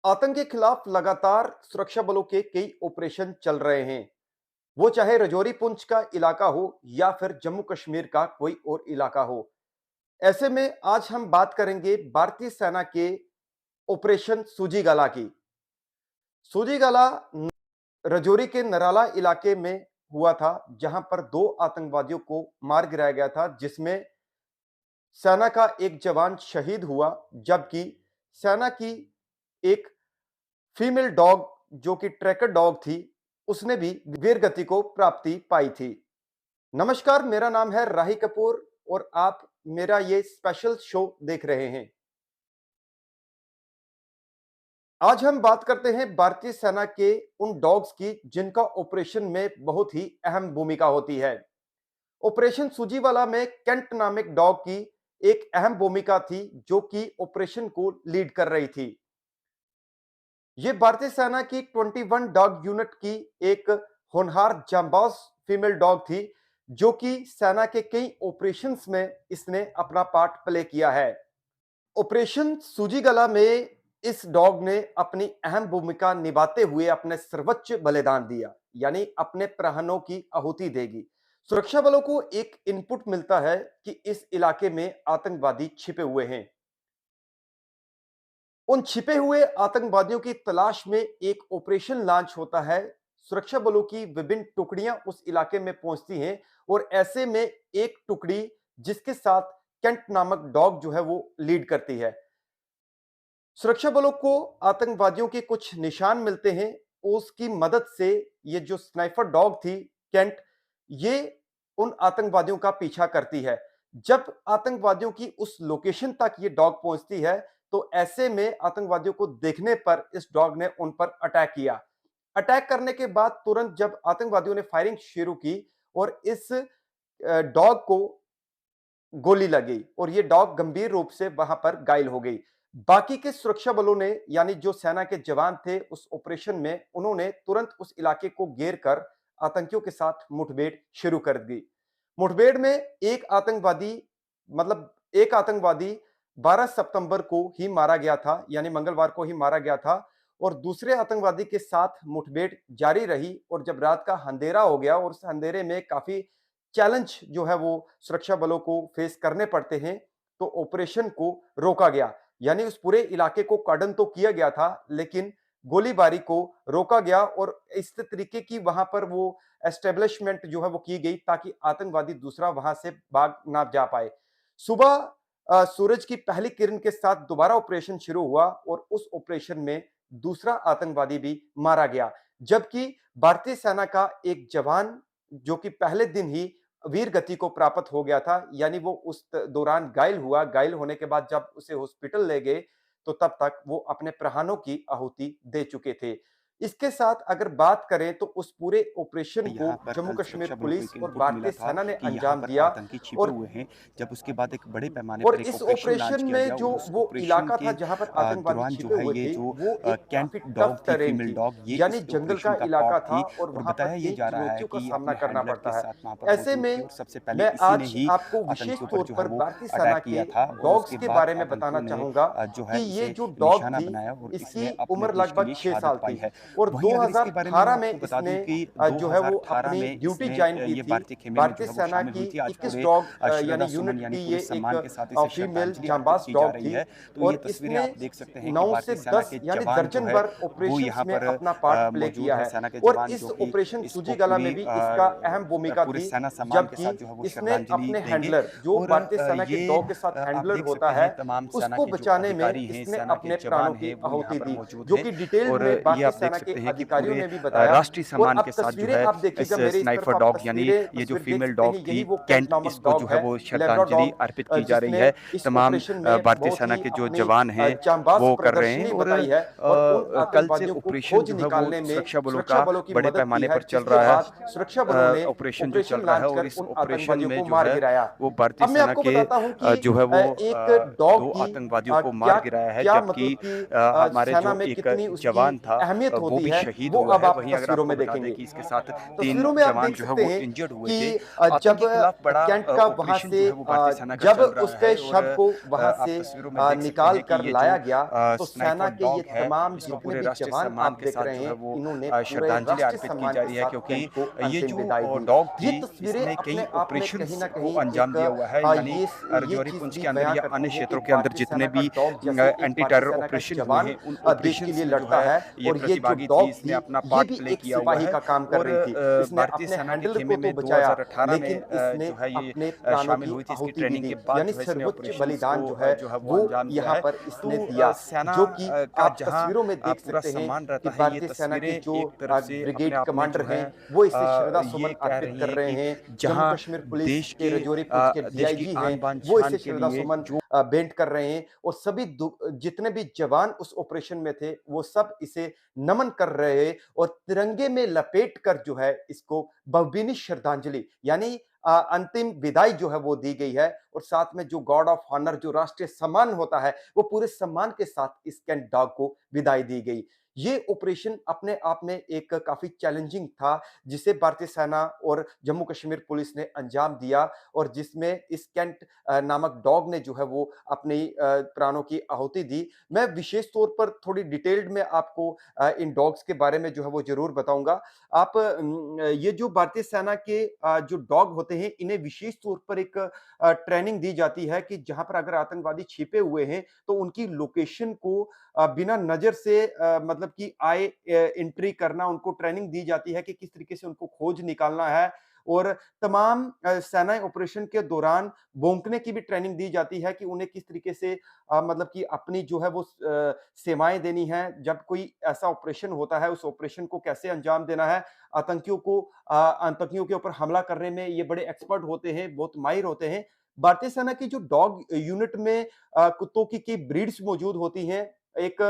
आतंक के खिलाफ लगातार सुरक्षा बलों के कई ऑपरेशन चल रहे हैं। वो चाहे रजौरी पुंछ का इलाका हो या फिर जम्मू कश्मीर का कोई और इलाका हो। ऐसे में आज हम बात करेंगे भारतीय सेना के ऑपरेशन सूजीगाला की। सूजीगाला रजौरी के नराला इलाके में हुआ था, जहां पर दो आतंकवादियों को मार गिराया गया था, जिसमें सेना का एक जवान शहीद हुआ, जबकि सेना की एक फीमेल डॉग जो कि ट्रैकर डॉग थी, उसने भी वीर गति को प्राप्ति पाई थी। नमस्कार, मेरा नाम है राही कपूर और आप मेरा ये स्पेशल शो देख रहे हैं। आज हम बात करते हैं भारतीय सेना के उन डॉग्स की जिनका ऑपरेशन में बहुत ही अहम भूमिका होती है। ऑपरेशन सूजीवाला में कैंट नामक डॉग की एक अहम भूमिका थी, जो कि ऑपरेशन को लीड कर रही थी। ये भारतीय सेना की 21 डॉग यूनिट की एक होनहार जांबाज फीमेल डॉग थी, जो कि सेना के कई ऑपरेशंस में इसने अपना पार्ट प्ले किया है। ऑपरेशन सूजीगला में इस डॉग ने अपनी अहम भूमिका निभाते हुए अपने सर्वोच्च बलिदान दिया, यानी अपने प्राणों की आहुति देगी। सुरक्षा बलों को एक इनपुट मिलता है कि इस इलाके में आतंकवादी छिपे हुए हैं। उन छिपे हुए आतंकवादियों की तलाश में एक ऑपरेशन लॉन्च होता है। सुरक्षा बलों की विभिन्न टुकड़ियां उस इलाके में पहुंचती हैं और ऐसे में एक टुकड़ी जिसके साथ कैंट नामक डॉग जो है वो लीड करती है। सुरक्षा बलों को आतंकवादियों के कुछ निशान मिलते हैं। उसकी मदद से ये जो स्नाइपर डॉग थी कैंट, ये उन आतंकवादियों का पीछा करती है। जब आतंकवादियों की उस लोकेशन तक ये डॉग पहुंचती है, तो ऐसे में आतंकवादियों को देखने पर इस डॉग ने उन पर अटैक किया। अटैक करने के बाद तुरंत जब आतंकवादियों ने फायरिंग शुरू की और इस डॉग को गोली लगी और ये डॉग गंभीर रूप से वहां पर घायल हो गई। बाकी के सुरक्षा बलों ने, यानी जो सेना के जवान थे उस ऑपरेशन में, उन्होंने तुरंत उस इलाके को घेर कर आतंकियों के साथ मुठभेड़ शुरू कर दी। मुठभेड़ में एक आतंकवादी 12 सितंबर को ही मारा गया था, यानी मंगलवार को ही मारा गया था। और दूसरे आतंकवादी के साथ मुठभेड़ जारी रही और जब रात का अंधेरा हो गया और उस अंधेरे में काफी चैलेंज जो है वो सुरक्षा बलों को फेस करने पड़ते हैं, तो ऑपरेशन को रोका गया। यानी उस पूरे इलाके को कार्डन तो किया गया था, लेकिन गोलीबारी को रोका गया और इस तरीके की वहां पर वो एस्टेब्लिशमेंट जो है वो की गई, ताकि आतंकवादी दूसरा वहां से भाग ना जा पाए। सुबह सूरज की पहली किरण के साथ दोबारा ऑपरेशन शुरू हुआ और उस ऑपरेशन में दूसरा आतंकवादी भी मारा गया, जबकि भारतीय सेना का एक जवान जो कि पहले दिन ही वीर गति को प्राप्त हो गया था, यानी वो उस दौरान घायल हुआ। घायल होने के बाद जब उसे हॉस्पिटल ले गए, तो तब तक वो अपने प्राणों की आहुति दे चुके थे। इसके साथ अगर बात करें तो उस पूरे ऑपरेशन को यहाँ पर जम्मू कल कश्मीर सुरक्षा बलों को पुलिस एक और इनपुट मिला भारतीय था सेना ने कि यहाँ अंजाम पर दिया। आतंकी छिपे और हुए हैं। जब उसके बाद एक बड़े पैमाने और पर एक इस ऑपरेशन लॉन्च ऑपरेशन किया में गया जो और उस वो ऑपरेशन इलाका था के जहां पर आतंकवादी दौरान जो छिपे है हुए ये थे, जो वो एक कैंट काफी डॉग टफ थी, टेरेन फीमेल थी, डॉग, ये यानी इस जंगल ऑपरेशन का का इलाका पार्ट था थी। और और वहां पर बताया ये कई जा रहा है चुनौतियों कि का ये सामना अपने करना हैंडलर के पड़ता है। साथ वहाँ पर ऐसे मौजूद थी में और सबसे पहले मैं इसी ने आज ही आपको आतंकियों विशेष के ऊपर तौर जो है पर वो भारतीय सेना अटैक किया के था और डॉग्स उसके के बाद बारे में आतंकियों बताना ने चाहूंगा जो कि है ये इसे जो डॉग निशाना थी, बनाया और इसकी इसने अपने उम्र देश के लगभग लिए 6 शहादत साल पाई थी है। और वहीं अगर इसके बारे में मैं 2018 में आपको बता इसने दूं कि जो है वो 2018 अपनी में ड्यूटी इसने ज्वाइन की ये थी। भारतीय खेमे में जो भारतीय है वो सेना शामिल की हुई थी। आज 21 पूरे डॉग यानी श्रद्धा सुमन यूनिट यानी की पूरे ये एक सम्मान के साथ इसे फीमेल श्रद्धांजलि अर्पित जांबाज की जा डॉग रही थी। है। तो ये और तस्वीरें इसने आप देख सकते हैं कि 9 से भारतीय सेना 10 के यानी जवान जो दर्जन है भर वो ऑपरेशंस यहाँ में पर अपना पार्ट प्ले मौजूद किया है, है। सेना के और जवान इस जो कि ऑपरेशन इसको सूजीगला पूरी में भी इसका अहम भूमिका पूरे थी, सेना सम्मान के साथ जबकि जो है वो इसने श्रद्धांजलि अपने देंगे। हैंडलर जो और भारतीय सेना के ये डॉग के साथ आप हैंडलर देख होता सकते है, हैं तमाम सेना उसको के जो बचाने में अधिकारी हैं, इसने सेना के अपने प्राणों जवान की हैं, वो यहाँ आहुति पर दी, मौजूद जो हैं। कि डिटेल्ड और में ये भारतीय आप देख सेना के सकते हैं कि अधिकारियों पूरे ने भी बताया। राष्ट्रीय और सम्मान के अब साथ जो तस्वीरें है आप इस देखिएगा मेरे इस स्नाइपर तरफ, आप डॉग यानी ये जो तस्वीर देख फीमेल सकते डॉग हैं, थी यही वो कैंट कैंट, नामक इसको जो डॉग है है, वो लेब्रा श्रद्धांजलि डॉग, अर्पित की जा रही जिसने है। इस तमाम ऑपरेशन में भारतीय बहुत सेना ही के जो अपनी जवान हैं जांबाज वो कर रहे हैं। प्रदर्शनी और बताई है और उन कल से आतंकवादियों को ऑपरेशन खोज जो है वो निकालने में सुरक्षा बलों सुरक्षा का बलों की बड़े मदद की पैमाने है, पर चल जिसके रहा है। बाद सुरक्षा बलों ने ऑपरेशन जो चल ऑपरेशन रहा है लॉन्च और कर इस उन ऑपरेशन आतंकवादियों में को जो मार है गिराया। वो भारतीय अब मैं सेना आपको के बताता हूं कि जो है वो एक डॉग दो की आतंकवादियों को मार क्या गिराया है, क्या जबकि मतलब कि हमारे सेना जो में एक कितनी उसकी जवान था अहमियत वो होती भी है शहीद वो हुआ अब है। आप वहीं अगर तस्वीरों आपको में बता दें देखेंगे। कि इसके साथ 3 तस्वीरों में आप जवान देख जो है सकते वो हैं इंजर्ड हुए थे। कि आतंक जब के खिलाफ बड़ा कैंट का वहां ऑपरेशन से जो है वो भारतीय सेना का जब चल रहा उसके है और शव को वहां आप से तस्वीरों में देख सकते निकाल हैं कि कर ये जो लाया गया, तो सेना स्नाइपर के ये डॉग है, तमाम इसको जितने पूरे भी राष्ट्रीय जवान सम्मान आप के देख साथ रहे जो है हैं, वो इन्होंने पूरे श्रद्धांजलि राष्ट्रीय अर्पित की सम्मान जा के रही है, साथ क्योंकि कैंट को ये अंतिम जो विदाई दी। डॉग ये थी, तस्वीरें इसने कई अपने आप में कहीं ऑपरेशंस ना को कहीं अंजाम एक दिया हुआ है, यानी ये राजौरी चीज पुंछ भी के अंदर बयां या करती अन्य है कि क्षेत्रों के अंदर भारतीय जितने सेना का भी डॉग जैसे एक एंटी भारतीय टेरर सेना का ऑपरेशन हुए जवान हैं, उन देश के लिए ऑपरेशंस में जो लड़ता है है, ये और ये जो प्रतिभागी थी, डॉग इसने थी अपना ये पार्ट भी प्ले एक किया हुआ सिपाही है। का काम कर और रही थी। इसने भारतीय अपने सेना के हैंडलर खेमे को तो में बचाया, 2018 में लेकिन इसने जो है ये अपने प्राणों शामिल की हुई थी। इसकी आहुति भी ट्रेनिंग दी, के बाद यानी जो है इसने सर्वोच्च ऑपरेशंस बलिदान को जो है वो वो अंजाम दिया यहाँ है। पर तो इसने दिया, सेना जो कि का आप जहाँ तस्वीरों में देख पूरा सकते हैं सम्मान कि रहता है, ये भारतीय सेना तस्वीरें के जो एक तरफ से अपने ब्रिगेड आप में कमांडर जो है हैं वो इसे श्रद्धा ये सुमन कह अर्पित रही कर हैं रहे कि हैं। जम्मू जहाँ कश्मीर पुलिस देश के के रजौरी पुंछ के देश की डीआईजी हैं, आन बान वो शान इसे के श्रद्धा लिए सुमन जो भेंट कर रहे हैं, और सभी जितने भी जवान उस ऑपरेशन में थे वो सब इसे नमन कर रहे हैं, और तिरंगे में लपेट कर जो है इसको भावभीनी श्रद्धांजलि यानी अंतिम विदाई जो है वो दी गई है। और साथ में जो गार्ड ऑफ ऑनर, जो राष्ट्रीय सम्मान होता है, वो पूरे सम्मान के साथ इस कैंट डॉग को विदाई दी गई। ये ऑपरेशन अपने आप में एक काफी चैलेंजिंग था, जिसे भारतीय सेना और जम्मू कश्मीर पुलिस ने अंजाम दिया, और जिसमें इस कैंट नामक डॉग ने जो है वो अपनी प्राणों की आहुति दी। मैं विशेष तौर पर थोड़ी डिटेल्ड में आपको इन डॉग्स के बारे में जो है वो जरूर बताऊंगा। आप ये जो भारतीय सेना के जो डॉग होते हैं, इन्हें विशेष तौर पर एक ट्रेनिंग दी जाती है कि जहां पर अगर आतंकवादी छिपे हुए हैं तो उनकी लोकेशन को बिना नजर से मतलब कि आए एंट्री करना, उनको ट्रेनिंग दी जाती है कि किस तरीके से उनको खोज निकालना है। और तमाम सेना ऑपरेशन के दौरान भौंकने की भी ट्रेनिंग दी जाती है कि उन्हें किस तरीके से मतलब कि अपनी जो है वो सेवाएं देनी है। जब कोई ऐसा ऑपरेशन होता है, उस ऑपरेशन को कैसे अंजाम देना है। आतंकियों के ऊपर हमला करने में ये बड़े एक्सपर्ट होते हैं, बहुत माहिर होते हैं। भारतीय सेना की जो डॉग यूनिट में कुत्तों की ब्रीड्स मौजूद होती हैं। एक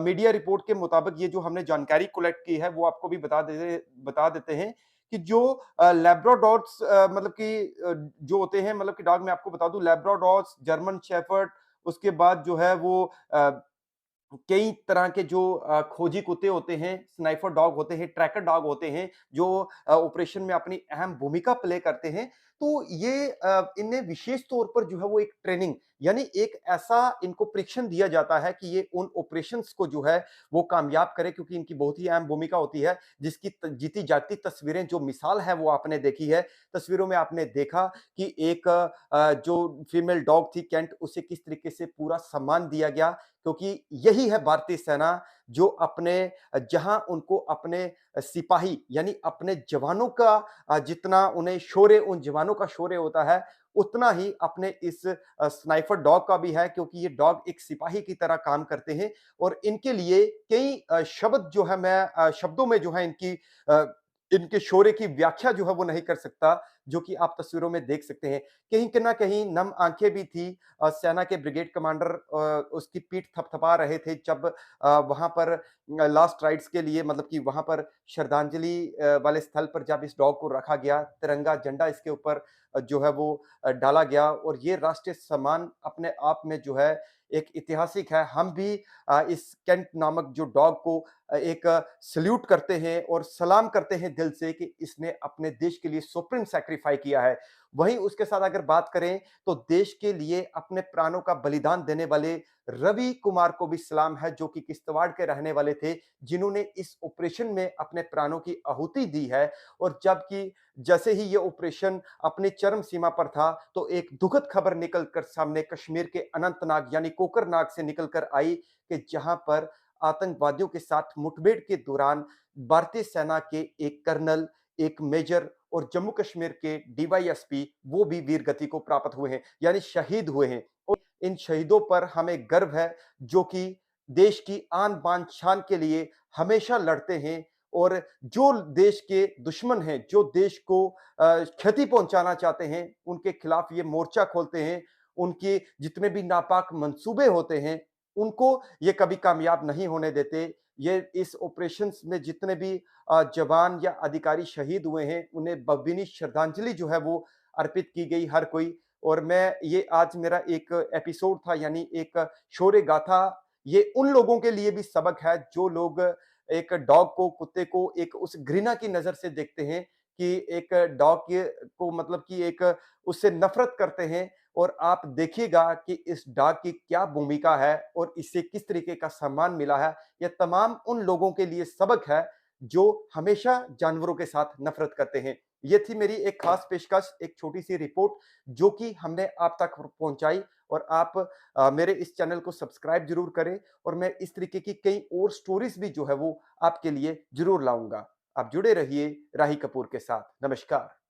मीडिया रिपोर्ट के मुताबिक ये जो हमने जानकारी कलेक्ट की है वो आपको भी बता देते हैं कि जो लैब्राडोर्स मतलब कि जो होते हैं, मतलब कि डॉग मैं आपको बता दूं, लैब्राडोर्स, जर्मन शेफर्ड, उसके बाद जो है वो कई तरह के जो खोजी कुत्ते होते हैं, स्नाइफर डॉग होते हैं, ट्रैकर डॉग होते हैं, जो ऑपरेशन में अपनी अहम भूमिका प्ले करते हैं। तो ये इन्हें विशेष तौर पर जो है वो एक ट्रेनिंग, यानी एक ऐसा इनको प्रशिक्षण दिया जाता है कि ये उन ऑपरेशंस को जो है वो कामयाब करे, क्योंकि इनकी बहुत ही अहम भूमिका होती है, जिसकी जीती जागती तस्वीरें जो मिसाल है वो आपने देखी है। तस्वीरों में आपने देखा कि एक जो फीमेल डॉग थी कैंट, उसे किस तरीके से पूरा सम्मान दिया गया, क्योंकि यही है भारतीय सेना जो अपने जहां उनको अपने सिपाही यानी अपने जवानों का जितना उन्हें शौर्य, उन जवानों का शौर्य होता है, उतना ही अपने इस स्नाइपर डॉग का भी है, क्योंकि ये डॉग एक सिपाही की तरह काम करते हैं। और इनके लिए कई शब्द जो है, मैं शब्दों में जो है इनके शौर्य की व्याख्या जो है वो नहीं कर सकता, जो कि आप तस्वीरों में देख सकते हैं। कहीं ना कहीं नम आंखें भी थी। सेना के ब्रिगेड कमांडर उसकी पीठ थपथपा रहे थे जब वहां पर लास्ट राइट्स के लिए, मतलब कि वहां पर श्रद्धांजलि वाले स्थल पर जब इस डॉग को रखा गया, तिरंगा झंडा इसके ऊपर जो है वो डाला गया, और ये राष्ट्रीय सम्मान अपने आप में जो है एक ऐतिहासिक है। हम भी इस कैंट नामक जो डॉग को एक सल्यूट करते हैं और सलाम करते हैं दिल से कि इसने अपने देश के लिए सुप्रीम सैक्रिफाई किया है। वहीं उसके साथ अगर बात करें तो देश के लिए अपने प्राणों का बलिदान देने वाले रवि कुमार को भी सलाम है, जो कि किश्तवाड़ के रहने वाले थे, जिन्होंने इस ऑपरेशन में अपने प्राणों की आहुति दी है। और जबकि जैसे ही ये ऑपरेशन अपनी चरम सीमा पर था, तो एक दुखद खबर निकल कर सामने कश्मीर के अनंतनाग यानी कोकरनाग से निकल कर आई, कि जहां पर आतंकवादियों के साथ मुठभेड़ के दौरान भारतीय सेना के एक कर्नल, एक मेजर और जम्मू कश्मीर के डीवाईएसपी वो भी वीर गति को प्राप्त हुए हैं, यानी शहीद हुए हैं। और इन शहीदों पर हमें गर्व है, जो कि देश की आन बान शान के लिए हमेशा लड़ते हैं, और जो देश के दुश्मन हैं, जो देश को क्षति पहुंचाना चाहते हैं, उनके खिलाफ ये मोर्चा खोलते हैं। उनके जितने भी नापाक मंसूबे होते हैं, उनको ये कभी कामयाब नहीं होने देते। ये इस ऑपरेशंस में जितने भी जवान या अधिकारी शहीद हुए हैं, उन्हें भावभीनी श्रद्धांजलि जो है वो अर्पित की गई हर कोई। और मैं ये आज मेरा एक एपिसोड था, यानी एक शौर्य गाथा, ये उन लोगों के लिए भी सबक है जो लोग एक डॉग को, कुत्ते को एक उस घृणा की नज़र से देखते हैं कि एक डॉग के को मतलब कि एक उससे नफ़रत करते हैं और आप देखिएगा कि इस डॉग की क्या भूमिका है और इससे किस तरीके का सम्मान मिला है। यह तमाम उन लोगों के लिए सबक है, जो हमेशा जानवरों के साथ नफ़रत करते हैं। ये थी मेरी एक खास पेशकश, एक छोटी-सी रिपोर्ट जो कि हमने आप तक पहुँचाई और आप मेरे इस चैनल को सब्सक्राइब ज़रूर करें और मैं इस तरीके की कई और स्टोरीज़ भी जो है वो आपके लिए ज़रूर लाऊँगा। आप जुड़े रहिए राही कपूर के साथ। नमस्कार।